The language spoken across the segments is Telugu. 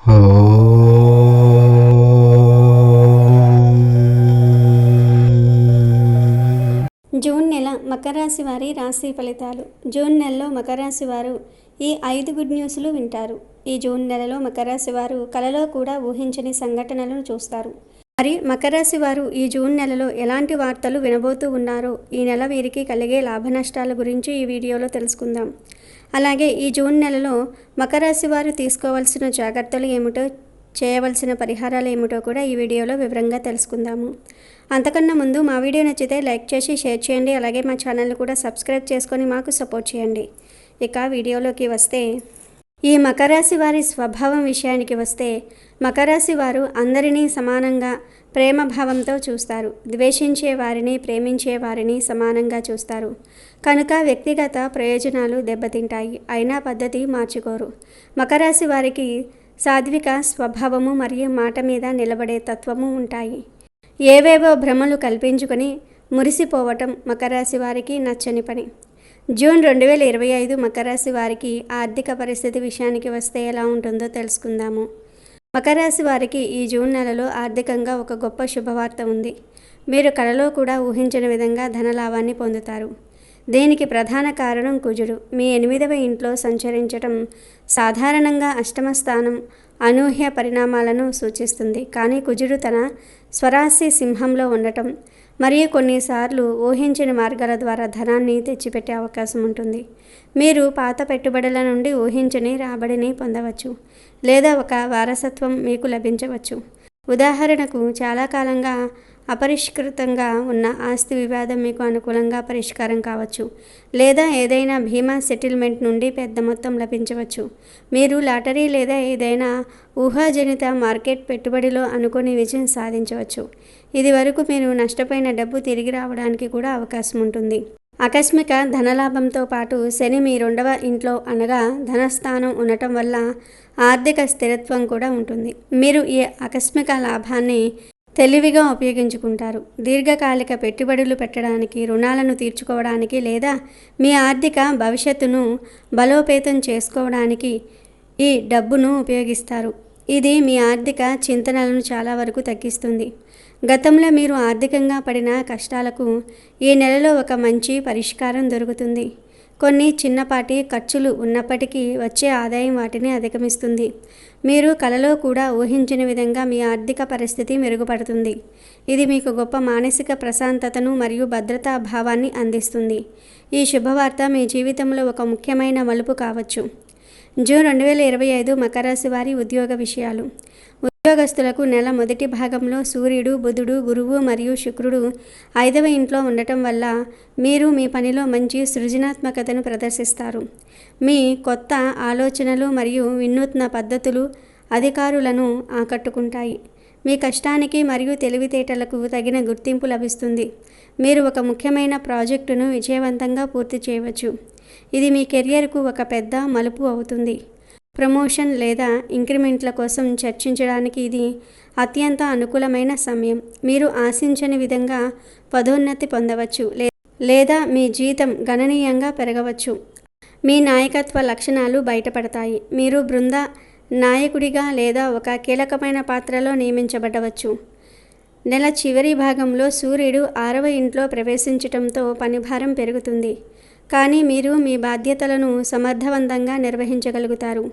జూన్ నెల మకర రాశి వారి రాశి ఫలితాలు. జూన్ నెలలో మకర రాశి వారు ఈ 5 గుడ్ న్యూస్లు వింటారు. ఈ జూన్ నెలలో మకర రాశి వారు కలలో కూడా ఊహించని సంఘటనలను చూస్తారు. మరి మకర రాశి వారు ఈ జూన్ నెలలో ఎలాంటి వార్తలు వినబోతూ ఉన్నారో, ఈ నెల వీరికి కలిగే లాభ నష్టాల గురించి ఈ వీడియోలో తెలుసుకుందాం. అలాగే ఈ జూన్ నెలలో మకర రాశి వారు తీసుకోవాల్సిన జాగ్రత్తలు ఏమిటో, చేయవలసిన పరిహారాలు ఏమిటో కూడా ఈ వీడియోలో వివరంగా తెలుసుకుందాము. అంతకన్నా ముందు మా వీడియో నచ్చితే లైక్ చేసి షేర్ చేయండి. అలాగే మా ఛానల్ని కూడా సబ్స్క్రైబ్ చేసుకొని మాకు సపోర్ట్ చేయండి. ఇక వీడియోలోకి వస్తే, ఈ మకర రాశి వారి స్వభావం విషయానికి వస్తే, మకర రాశి వారు అందరినీ సమానంగా ప్రేమ భావంతో చూస్తారు. ద్వేషించే వారిని, ప్రేమించే వారిని సమానంగా చూస్తారు. కనుక వ్యక్తిగత ప్రయోజనాలు దెబ్బతింటాయి. అయినా పద్ధతి మార్చుకోరు. మకర రాశి వారికి సాత్విక స్వభావము మరియు మాట మీద నిలబడే తత్వము ఉంటాయి. ఏవేవో భ్రమలు కల్పించుకొని మురిసిపోవటం మకర రాశి వారికి నచ్చని పని. జూన్ 2025 మకర రాశి వారికి ఆర్థిక పరిస్థితి విషయానికి వస్తే ఎలా ఉంటుందో తెలుసుకుందాము. మకర రాశి వారికి ఈ జూన్ నెలలో ఆర్థికంగా ఒక గొప్ప శుభవార్త ఉంది. మీరు కలలో కూడా ఊహించని విధంగా ధనలాభాన్ని పొందుతారు. దీనికి ప్రధాన కారణం కుజుడు మీ 8వ ఇంట్లో సంచరించటం. సాధారణంగా అష్టమ స్థానం అనూహ్య పరిణామాలను సూచిస్తుంది. కానీ కుజుడు తన స్వరాశి సింహంలో ఉండటం మరియు కొన్నిసార్లు ఊహించని మార్గాల ద్వారా ధనాన్ని తెచ్చిపెట్టే అవకాశం ఉంటుంది. మీరు పాత పెట్టుబడుల నుండి ఊహించని రాబడిని పొందవచ్చు, లేదా ఒక వారసత్వం మీకు లభించవచ్చు. ఉదాహరణకు, చాలా కాలంగా అపరిష్కృతంగా ఉన్న ఆస్తి వివాదం మీకు అనుకూలంగా పరిష్కారం కావచ్చు, లేదా ఏదైనా బీమా సెటిల్మెంట్ నుండి పెద్ద మొత్తం లభించవచ్చు. మీరు లాటరీ లేదా ఏదైనా ఊహాజనిత మార్కెట్ పెట్టుబడిలో అనుకోని విజయం సాధించవచ్చు. ఇది వరకు మీరు నష్టపోయిన డబ్బు తిరిగి రావడానికి కూడా అవకాశం ఉంటుంది. ఆకస్మిక ధనలాభంతో పాటు శని మీ 2వ ఇంట్లో అనగా ధనస్థానం ఉండటం వల్ల ఆర్థిక స్థిరత్వం కూడా ఉంటుంది. మీరు ఈ ఆకస్మిక లాభాన్ని తెలివిగా ఉపయోగించుకుంటారు. దీర్ఘకాలిక పెట్టుబడులు పెట్టడానికి, రుణాలను తీర్చుకోవడానికి, లేదా మీ ఆర్థిక భవిష్యత్తును బలోపేతం చేసుకోవడానికి ఈ డబ్బును ఉపయోగిస్తారు. ఇది మీ ఆర్థిక చింతనలను చాలా వరకు తగ్గిస్తుంది. గతంలో మీరు ఆర్థికంగా పడిన కష్టాలకు ఈ నెలలో ఒక మంచి పరిష్కారం దొరుకుతుంది. కొన్ని చిన్నపాటి ఖర్చులు ఉన్నప్పటికీ వచ్చే ఆదాయం వాటిని అధిగమిస్తుంది. మీరు కలలో కూడా ఊహించిన విధంగా మీ ఆర్థిక పరిస్థితి మెరుగుపడుతుంది. ఇది మీకు గొప్ప మానసిక ప్రశాంతతను మరియు భద్రతా భావాన్ని అందిస్తుంది. ఈ శుభవార్త మీ జీవితంలో ఒక ముఖ్యమైన మలుపు కావచ్చు. జూన్ 2025 మకర రాశి వారి ఉద్యోగ విషయాలు. ఉద్యోగస్తులకు నెల మొదటి భాగంలో సూర్యుడు, బుధుడు, గురువు మరియు శుక్రుడు 5వ ఇంట్లో ఉండటం వల్ల మీరు మీ పనిలో మంచి సృజనాత్మకతను ప్రదర్శిస్తారు. మీ కొత్త ఆలోచనలు మరియు వినూత్న పద్ధతులు అధికారులను ఆకట్టుకుంటాయి. మీ కష్టానికి మరియు తెలివితేటలకు తగిన గుర్తింపు లభిస్తుంది. మీరు ఒక ముఖ్యమైన ప్రాజెక్టును విజయవంతంగా పూర్తి చేయవచ్చు. ఇది మీ కెరియర్కు ఒక పెద్ద మలుపు అవుతుంది. ప్రమోషన్ లేదా ఇంక్రిమెంట్ల కోసం చర్చించడానికి ఇది అత్యంత అనుకూలమైన సమయం. మీరు ఆశించని విధంగా పదోన్నతి పొందవచ్చు, లేదా మీ జీతం గణనీయంగా పెరగవచ్చు. మీ నాయకత్వ లక్షణాలు బయటపడతాయి. మీరు బృంద నాయకుడిగా లేదా ఒక కీలకమైన పాత్రలో నియమించబడవచ్చు. నెల చివరి భాగంలో సూర్యుడు 6వ ఇంట్లో ప్రవేశించటంతో పనిభారం పెరుగుతుంది. కానీ మీరు మీ బాధ్యతలను సమర్థవంతంగా నిర్వహించగలుగుతారు.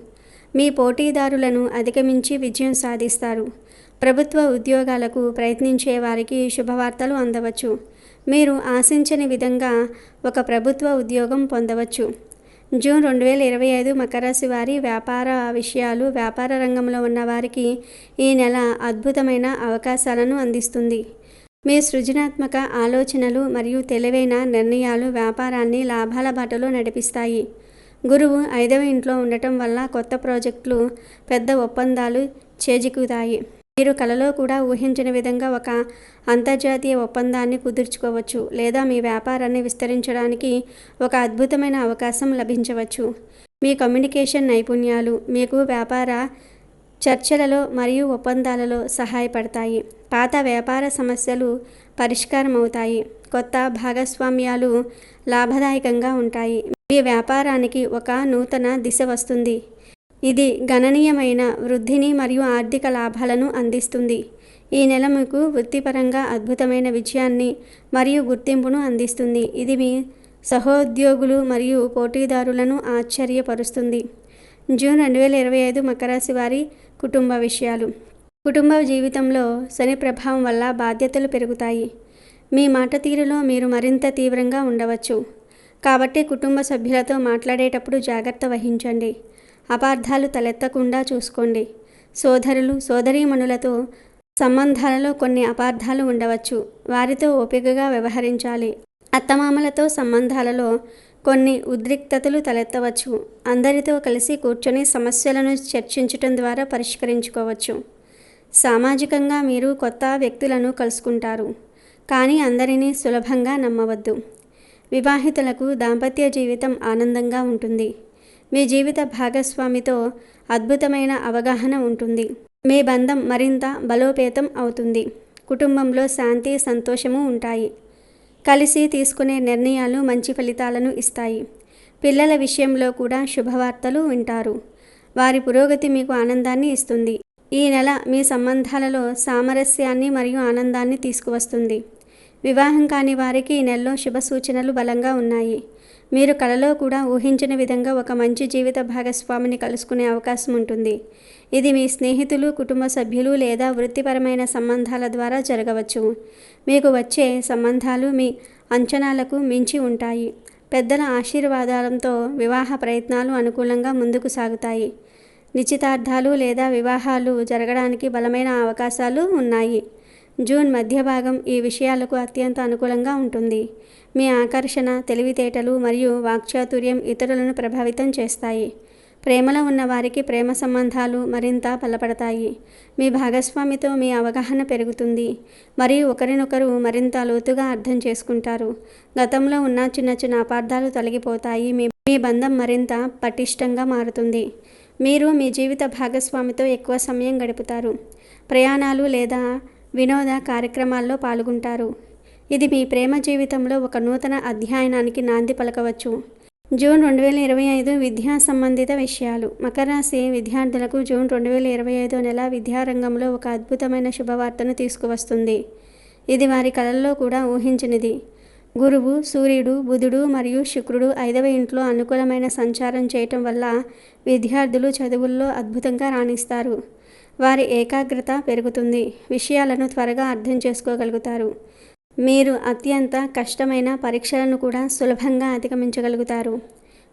మీ పోటీదారులను అధిగమించి విజయం సాధిస్తారు. ప్రభుత్వ ఉద్యోగాలకు ప్రయత్నించే వారికి శుభవార్తలు అందవచ్చు. మీరు ఆశించని విధంగా ఒక ప్రభుత్వ ఉద్యోగం పొందవచ్చు. జూన్ 2025 మకర రాశి వారి వ్యాపార విషయాలు. వ్యాపార రంగంలో ఉన్న వారికి ఈ నెల అద్భుతమైన అవకాశాలను అందిస్తుంది. మీ సృజనాత్మక ఆలోచనలు మరియు తెలివైన నిర్ణయాలు వ్యాపారాన్ని లాభాల బాటలో నడిపిస్తాయి. గురువు 5వ ఇంట్లో ఉండటం వల్ల కొత్త ప్రాజెక్టులు, పెద్ద ఒప్పందాలు చేజిక్కుతాయి. మీరు కలలో కూడా ఊహించిన విధంగా ఒక అంతర్జాతీయ ఒప్పందాన్ని కుదుర్చుకోవచ్చు, లేదా మీ వ్యాపారాన్ని విస్తరించడానికి ఒక అద్భుతమైన అవకాశం లభించవచ్చు. మీ కమ్యూనికేషన్ నైపుణ్యాలు మీకు వ్యాపార చర్చలలో మరియు ఒప్పందాలలో సహాయపడతాయి. పాత వ్యాపార సమస్యలు పరిష్కారం అవుతాయి. కొత్త భాగస్వామ్యాలు లాభదాయకంగా ఉంటాయి. మీ వ్యాపారానికి ఒక నూతన దిశ వస్తుంది. ఇది గణనీయమైన వృద్ధిని మరియు ఆర్థిక లాభాలను అందిస్తుంది. ఈ నెల మీకు వృత్తిపరంగా అద్భుతమైన విజయాన్ని మరియు గుర్తింపును అందిస్తుంది. ఇది మీ సహోద్యోగులు మరియు పోటీదారులను ఆశ్చర్యపరుస్తుంది. జూన్ 2025 మకర రాశి వారి కుటుంబ విషయాలు. కుటుంబ జీవితంలో శని ప్రభావం వల్ల బాధ్యతలు పెరుగుతాయి. మీ మాట తీరులో మీరు మరింత తీవ్రంగా ఉండవచ్చు. కాబట్టి కుటుంబ సభ్యులతో మాట్లాడేటప్పుడు జాగ్రత్త వహించండి. అపార్థాలు తలెత్తకుండా చూసుకోండి. సోదరులు సోదరీమణులతో సంబంధాలలో కొన్ని అపార్థాలు ఉండవచ్చు. వారితో ఓపికగా వ్యవహరించాలి. అత్తమామలతో సంబంధాలలో కొన్ని ఉద్రిక్తతలు తలెత్తవచ్చు. అందరితో కలిసి కూర్చొని సమస్యలను చర్చించటం ద్వారా పరిష్కరించుకోవచ్చు. సామాజికంగా మీరు కొత్త వ్యక్తులను కలుసుకుంటారు, కానీ అందరినీ సులభంగా నమ్మవద్దు. వివాహితులకు దాంపత్య జీవితం ఆనందంగా ఉంటుంది. మీ జీవిత భాగస్వామితో అద్భుతమైన అవగాహన ఉంటుంది. మీ బంధం మరింత బలోపేతం అవుతుంది. కుటుంబంలో శాంతి సంతోషము ఉంటాయి. కలిసి తీసుకునే నిర్ణయాలు మంచి ఫలితాలను ఇస్తాయి. పిల్లల విషయంలో కూడా శుభవార్తలు వింటారు. వారి పురోగతి మీకు ఆనందాన్ని ఇస్తుంది. ఈ నెల మీ సంబంధాలలో సామరస్యాన్ని మరియు ఆనందాన్ని తీసుకువస్తుంది. వివాహం కాని వారికి ఈ నెలలో శుభ సూచనలు బలంగా ఉన్నాయి. మీరు కలలో కూడా ఊహించిన విధంగా ఒక మంచి జీవిత భాగస్వామిని కలుసుకునే అవకాశం ఉంటుంది. ఇది మీ స్నేహితులు, కుటుంబ సభ్యులు లేదా వృత్తిపరమైన సంబంధాల ద్వారా జరగవచ్చు. మీకు వచ్చే సంబంధాలు మీ అంచనాలకు మించి ఉంటాయి. పెద్దల ఆశీర్వాదాలతో వివాహ ప్రయత్నాలు అనుకూలంగా ముందుకు సాగుతాయి. నిశ్చితార్థాలు లేదా వివాహాలు జరగడానికి బలమైన అవకాశాలు ఉన్నాయి. జూన్ మధ్య భాగం ఈ విషయాలకు అత్యంత అనుకూలంగా ఉంటుంది. మీ ఆకర్షణ, తెలివితేటలు మరియు వాక్చాతుర్యం ఇతరులను ప్రభావితం చేస్తాయి. ప్రేమలో ఉన్న వారికి ప్రేమ సంబంధాలు మరింత బలపడతాయి. మీ భాగస్వామితో మీ అవగాహన పెరుగుతుంది మరియు ఒకరినొకరు మరింత లోతుగా అర్థం చేసుకుంటారు. గతంలో ఉన్న చిన్న చిన్న అపార్థాలు తొలగిపోతాయి. మీ బంధం మరింత పటిష్టంగా మారుతుంది. మీరు మీ జీవిత భాగస్వామితో ఎక్కువ సమయం గడుపుతారు. ప్రయాణాలు లేదా వినోద కార్యక్రమాల్లో పాల్గొంటారు. ఇది మీ ప్రేమ జీవితంలో ఒక నూతన అధ్యాయానికి నాంది పలకవచ్చు. జూన్ 2025 విద్యా సంబంధిత విషయాలు. మకర రాశి విద్యార్థులకు జూన్ 2025 నెల విద్యారంగంలో ఒక అద్భుతమైన శుభవార్తను తీసుకువస్తుంది. ఇది వారి కలల్లో కూడా ఊహించనిది. గురువు, సూర్యుడు, బుధుడు మరియు శుక్రుడు 5వ ఇంట్లో అనుకూలమైన సంచారం చేయటం వల్ల విద్యార్థులు చదువుల్లో అద్భుతంగా రాణిస్తారు. వారి ఏకాగ్రత పెరుగుతుంది. విషయాలను త్వరగా అర్థం చేసుకోగలుగుతారు. మీరు అత్యంత కష్టమైన పరీక్షలను కూడా సులభంగా అధిగమించగలుగుతారు.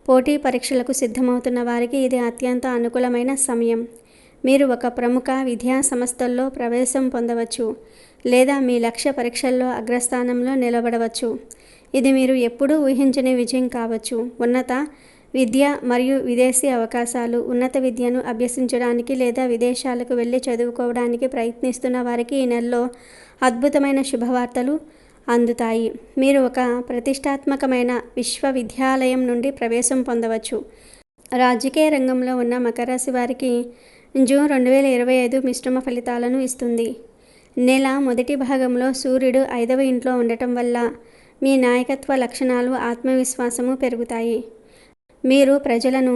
పోటీ పరీక్షలకు సిద్ధమవుతున్న వారికి ఇది అత్యంత అనుకూలమైన సమయం. మీరు ఒక ప్రముఖ విద్యా సంస్థల్లో ప్రవేశం పొందవచ్చు లేదా మీ లక్ష్య పరీక్షల్లో అగ్రస్థానంలో నిలబడవచ్చు. ఇది మీరు ఎప్పుడూ ఊహించని విజయం కావచ్చు. ఉన్నత విద్య మరియు విదేశీ అవకాశాలు. ఉన్నత విద్యను అభ్యసించడానికి లేదా విదేశాలకు వెళ్ళి చదువుకోవడానికి ప్రయత్నిస్తున్న వారికి ఈ నెలలో అద్భుతమైన శుభవార్తలు అందుతాయి. మీరు ఒక ప్రతిష్టాత్మకమైన విశ్వవిద్యాలయం నుండి ప్రవేశం పొందవచ్చు. రాజకీయ రంగంలో ఉన్న మకర రాశి వారికి జూన్ 2025 మిశ్రమ ఫలితాలను ఇస్తుంది. నెల మొదటి భాగంలో సూర్యుడు 5వ ఇంట్లో ఉండటం వల్ల మీ నాయకత్వ లక్షణాలు, ఆత్మవిశ్వాసము పెరుగుతాయి. మీరు ప్రజలను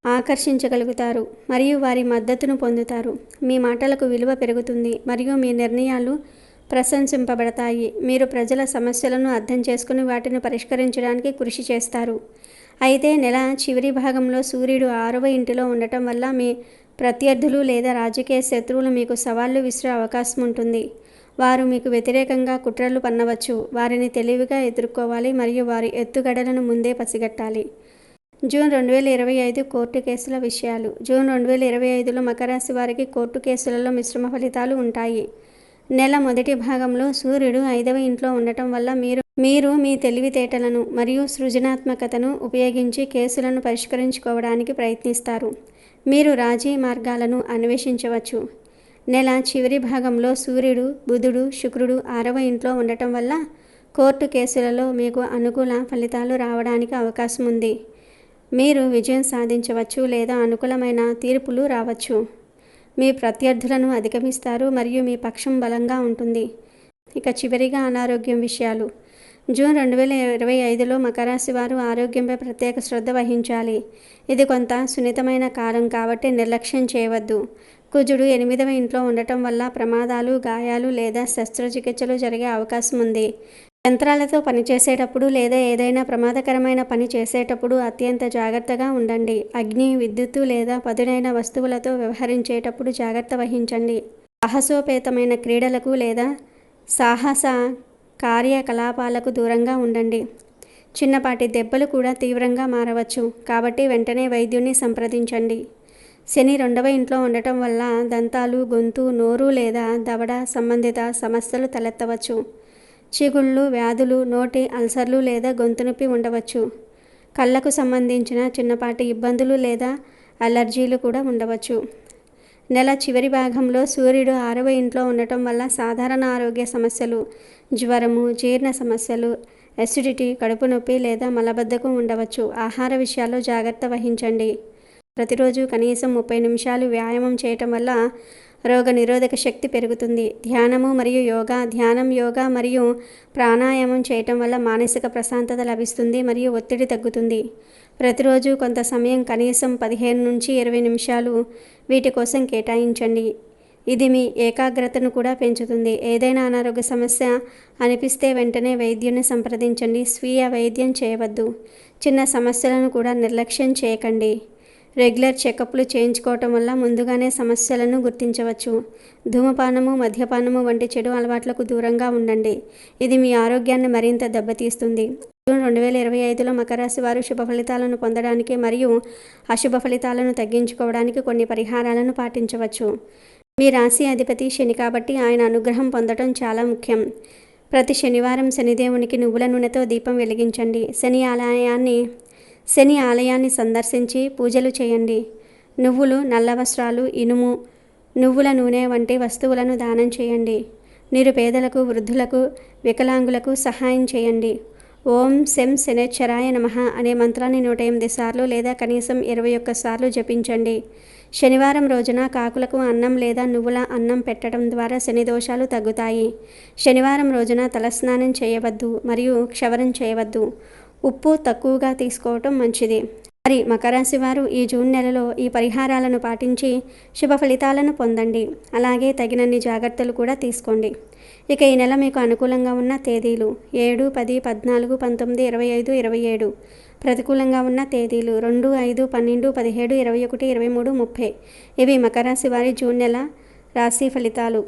ఆకర్షించగలుగుతారు మరియు వారి మద్దతును పొందుతారు. మీ మాటలకు విలువ పెరుగుతుంది మరియు మీ నిర్ణయాలు ప్రశంసింపబడతాయి. మీరు ప్రజల సమస్యలను అర్థం చేసుకుని వాటిని పరిష్కరించడానికి కృషి చేస్తారు. అయితే నెల చివరి భాగంలో సూర్యుడు 6వ ఇంటిలో ఉండటం వల్ల మీ ప్రత్యర్థులు లేదా రాజకీయ శత్రువులు మీకు సవాళ్లు విసిరే అవకాశం ఉంటుంది. వారు మీకు వ్యతిరేకంగా కుట్రలు పన్నవచ్చు. వారిని తెలివిగా ఎదుర్కోవాలి మరియు వారి ఎత్తుగడలను ముందే పసిగట్టాలి. జూన్ 2025 కోర్టు కేసుల విషయాలు. జూన్ 2025లో మకర రాశి వారికి కోర్టు కేసులలో మిశ్రమ ఫలితాలు ఉంటాయి. నెల మొదటి భాగంలో సూర్యుడు 5వ ఇంట్లో ఉండటం వల్ల మీరు మీ తెలివితేటలను మరియు సృజనాత్మకతను ఉపయోగించి కేసులను పరిష్కరించుకోవడానికి ప్రయత్నిస్తారు. మీరు రాజీ మార్గాలను అన్వేషించవచ్చు. నెల చివరి భాగంలో సూర్యుడు, బుధుడు, శుక్రుడు 6వ ఇంట్లో ఉండటం వల్ల కోర్టు కేసులలో మీకు అనుకూల ఫలితాలు రావడానికి అవకాశం ఉంది. మీరు విజయం సాధించవచ్చు లేదా అనుకూలమైన తీర్పులు రావచ్చు. మీ ప్రత్యర్థులను అధిగమిస్తారు మరియు మీ పక్షం బలంగా ఉంటుంది. ఇక చివరిగా అనారోగ్యం విషయాలు. జూన్ 2025లో మకర రాశి వారు ఆరోగ్యంపై ప్రత్యేక శ్రద్ధ వహించాలి. ఇది కొంత సున్నితమైన కాలం కాబట్టి నిర్లక్ష్యం చేయవద్దు. కుజుడు 8వ ఇంట్లో ఉండటం వల్ల ప్రమాదాలు, గాయాలు లేదా శస్త్రచికిత్సలు జరిగే అవకాశం ఉంది. యంత్రాలతో పనిచేసేటప్పుడు లేదా ఏదైనా ప్రమాదకరమైన పని చేసేటప్పుడు అత్యంత జాగ్రత్తగా ఉండండి. అగ్ని, విద్యుత్తు లేదా పదునైన వస్తువులతో వ్యవహరించేటప్పుడు జాగ్రత్త వహించండి. సాహసోపేతమైన క్రీడలకు లేదా సాహస కార్యకలాపాలకు దూరంగా ఉండండి. చిన్నపాటి దెబ్బలు కూడా తీవ్రంగా మారవచ్చు కాబట్టి వెంటనే వైద్యుని సంప్రదించండి. శని 2వ ఇంట్లో ఉండటం వల్ల దంతాలు, గొంతు, నోరు లేదా దవడ సంబంధిత సమస్యలు తలెత్తవచ్చు. చిగుళ్ళు, వ్యాధులు, నోటి అల్సర్లు లేదా గొంతు నొప్పి ఉండవచ్చు. కళ్ళకు సంబంధించిన చిన్నపాటి ఇబ్బందులు లేదా అలర్జీలు కూడా ఉండవచ్చు. నెల చివరి భాగంలో సూర్యుడు 6వ ఇంట్లో ఉండటం వల్ల సాధారణ ఆరోగ్య సమస్యలు, జ్వరము, జీర్ణ సమస్యలు, ఎసిడిటీ, కడుపు నొప్పి లేదా మలబద్ధకం ఉండవచ్చు. ఆహార విషయాల్లో జాగ్రత్త వహించండి. ప్రతిరోజు కనీసం 30 నిమిషాలు వ్యాయామం చేయటం వల్ల రోగనిరోధక శక్తి పెరుగుతుంది. ధ్యానం, యోగా మరియు ప్రాణాయామం చేయటం వల్ల మానసిక ప్రశాంతత లభిస్తుంది మరియు ఒత్తిడి తగ్గుతుంది. ప్రతిరోజు కొంత సమయం కనీసం 15 నుంచి 20 నిమిషాలు వీటి కోసం కేటాయించండి. ఇది మీ ఏకాగ్రతను కూడా పెంచుతుంది. ఏదైనా అనారోగ్య సమస్య అనిపిస్తే వెంటనే వైద్యుని సంప్రదించండి. స్వీయ వైద్యం చేయవద్దు. చిన్న సమస్యలను కూడా నిర్లక్ష్యం చేయకండి. రెగ్యులర్ చెకప్లు చేయించుకోవటం వల్ల ముందుగానే సమస్యలను గుర్తించవచ్చు. ధూమపానము, మద్యపానము వంటి చెడు అలవాట్లకు దూరంగా ఉండండి. ఇది మీ ఆరోగ్యాన్ని మరింత దెబ్బతీస్తుంది. జూన్ 2025లో మకర రాశి వారు శుభ ఫలితాలను పొందడానికి మరియు అశుభ ఫలితాలను తగ్గించుకోవడానికి కొన్ని పరిహారాలను పాటించవచ్చు. మీ రాశి అధిపతి శని కాబట్టి ఆయన అనుగ్రహం పొందడం చాలా ముఖ్యం. ప్రతి శనివారం శనిదేవునికి నువ్వుల నూనెతో దీపం వెలిగించండి. శని ఆలయాన్ని సందర్శించి పూజలు చేయండి. నువ్వులు, నల్ల వస్త్రాలు, ఇనుము, నువ్వుల నూనె వంటి వస్తువులను దానం చేయండి. నిరుపేదలకు, వృద్ధులకు, వికలాంగులకు సహాయం చేయండి. ఓం శం శనేశ్వరాయ నమః అనే మంత్రాన్ని 108 సార్లు లేదా కనీసం 21 సార్లు జపించండి. శనివారం రోజున కాకులకు అన్నం లేదా నువ్వుల అన్నం పెట్టడం ద్వారా శని దోషాలు తగ్గుతాయి. శనివారం రోజున తలస్నానం చేయవద్దు మరియు క్షవరం చేయవద్దు. ఉప్పు తక్కువగా తీసుకోవటం మంచిది. మరి మకర రాశి వారు ఈ జూన్ నెలలో ఈ పరిహారాలను పాటించి శుభ ఫలితాలను పొందండి. అలాగే తగినన్ని జాగ్రత్తలు కూడా తీసుకోండి. ఇక ఈ నెల మీకు అనుకూలంగా ఉన్న తేదీలు 7, 10, 14, 19, 25, 27. ప్రతికూలంగా ఉన్న తేదీలు 2, 5, 12, 17, 21, 23, 30. ఇవి మకర రాశి వారి జూన్ నెల రాశి ఫలితాలు.